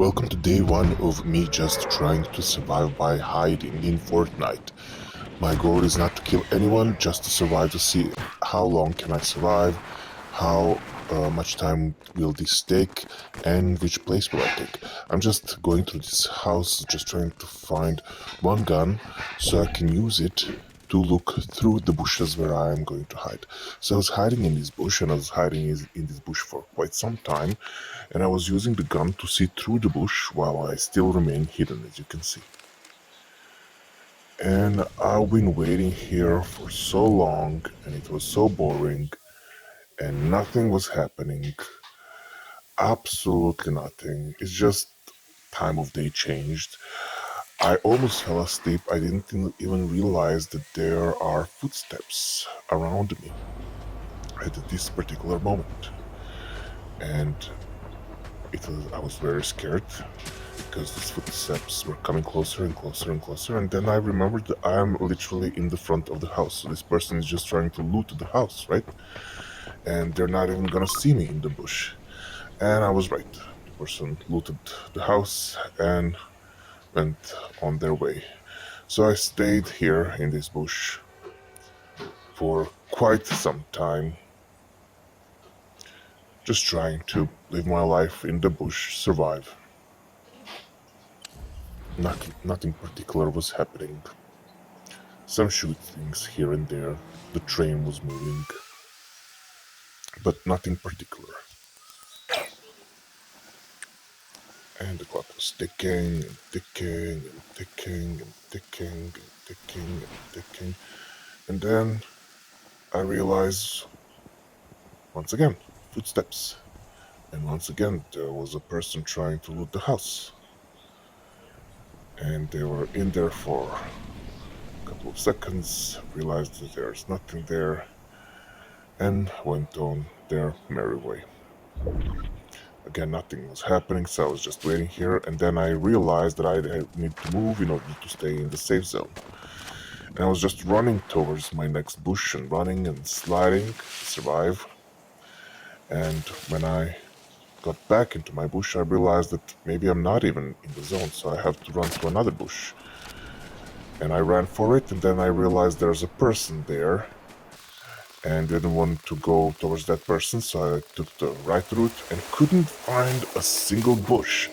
Welcome to day one of me just trying to survive by hiding in Fortnite. My goal is not to kill anyone, just to survive, to see how long can I survive, how much time will this take, and which place will I take. I'm just going through this house, just trying to find one gun so I can use it to look through the bushes where I am going to hide. So I was hiding in this bush, and I was hiding in this bush for quite some time, and I was using the gun to see through the bush while I still remain hidden, as you can see. And I've been waiting here for so long, and it was so boring, and nothing was happening. Absolutely nothing. It's just time of day changed. I almost fell asleep. I didn't even realize that there are footsteps around me at this particular moment. And I was very scared because these footsteps were coming closer and closer and closer. And then I remembered that I am literally in the front of the house. So this person is just trying to loot the house, right? And they're not even gonna see me in the bush. And I was right. The person looted the house and went on their way. So I stayed here in this bush for quite some time, just trying to live my life in the bush, survive. Nothing particular was happening. Some shootings here and there. The train was moving, but nothing particular. And the clock was ticking and ticking and ticking and ticking and ticking and ticking. And then I realized, once again, footsteps. And once again, there was a person trying to loot the house. And they were in there for a couple of seconds, realized that there's nothing there, and went on their merry way. Again, nothing was happening, so I was just waiting here, and then I realized that I need to move in order to stay in the safe zone. And I was just running towards my next bush and running and sliding to survive. And when I got back into my bush, I realized that maybe I'm not even in the zone, so I have to run to another bush. And I ran for it, and then I realized there's a person there, and didn't want to go towards that person, so I took the right route and couldn't find a single bush.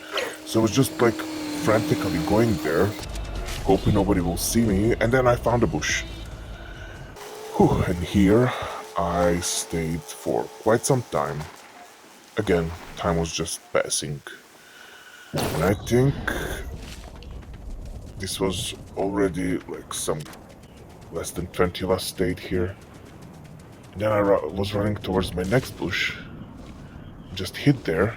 So I was just like frantically going there, hoping nobody will see me, and then I found a bush. Whew, and here I stayed for quite some time. Again, time was just passing. And I think this was already like some less than 20 of us stayed here. And then I was running towards my next bush, just hid there,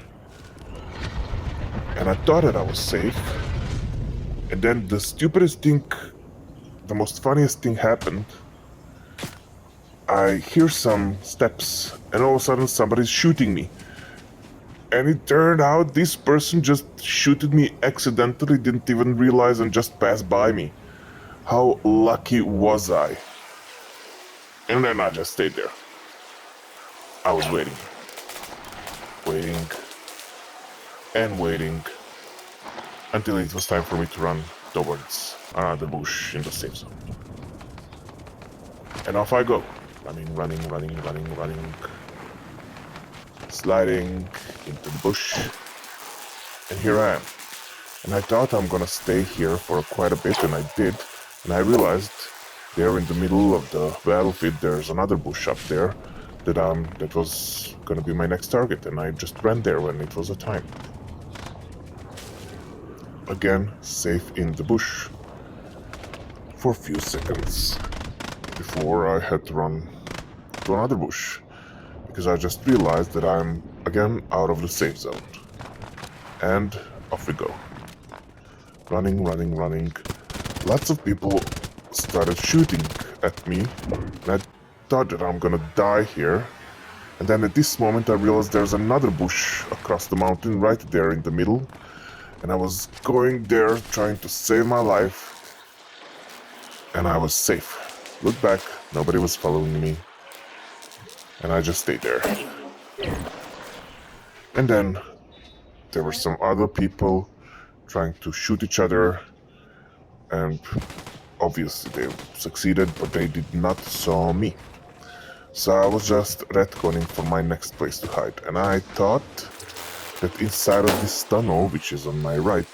and I thought that I was safe. And then the stupidest thing, the most funniest thing happened. I hear some steps, and all of a sudden somebody's shooting me. And it turned out this person just shooted me accidentally, didn't even realize, and just passed by me. How lucky was I? And then I just stayed there. I was waiting. Waiting. And waiting. Until it was time for me to run towards the bush in the safe zone. And off I go. Running. Sliding into the bush. And here I am. And I thought I'm gonna stay here for quite a bit, and I did. And I realized there in the middle of the battlefield there's another bush up there that was gonna be my next target, and I just ran there when it was a time. Again, safe in the bush for a few seconds before I had to run to another bush, because I just realized that I'm again out of the safe zone. And off we go. Running. Lots of people started shooting at me, and I thought that I'm gonna die here. And then at this moment I realized there's another bush across the mountain right there in the middle, and I was going there trying to save my life, and I was safe. Look back, nobody was following me, and I just stayed there. And then there were some other people trying to shoot each other, and obviously they succeeded, but they did not saw me. So I was just retconning for my next place to hide, and I thought that inside of this tunnel, which is on my right,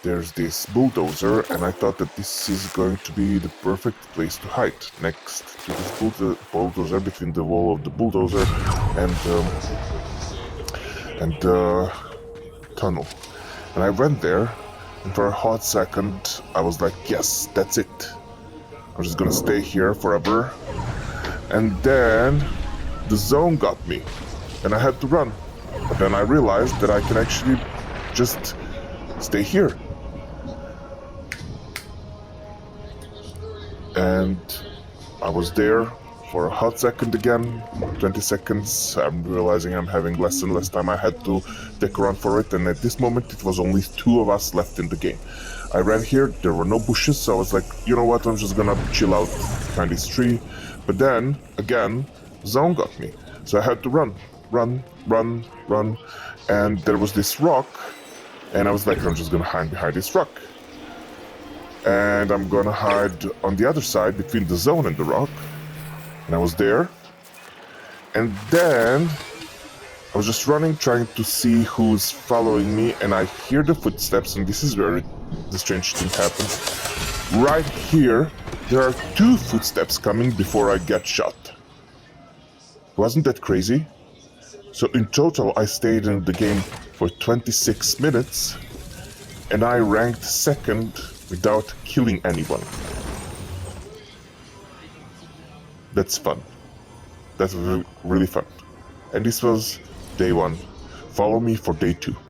there's this bulldozer, and I thought that this is going to be the perfect place to hide, next to this bulldozer, between the wall of the bulldozer and the tunnel. And I went there, and for a hot second, I was like, yes, that's it. I'm just gonna stay here forever. And then the zone got me, and I had to run. But then I realized that I can actually just stay here. And I was there for a hot second again, 20 seconds. I'm realizing I'm having less and less time. I had to take a run for it, and at this moment it was only 2 of us left in the game. I ran here, there were no bushes, so I was like, you know what, I'm just gonna chill out behind this tree. But then, again, zone got me. So I had to run, and there was this rock, and I was like, I'm just gonna hide behind this rock. And I'm gonna hide on the other side between the zone and the rock. And I was there. And then I was just running, trying to see who's following me, and I hear the footsteps, and this is where the strange thing happens. Right here, there are 2 footsteps coming before I get shot. Wasn't that crazy? So in total, I stayed in the game for 26 minutes, and I ranked 2nd without killing anyone. That's fun. That's really fun. And this was day 1. Follow me for day 2.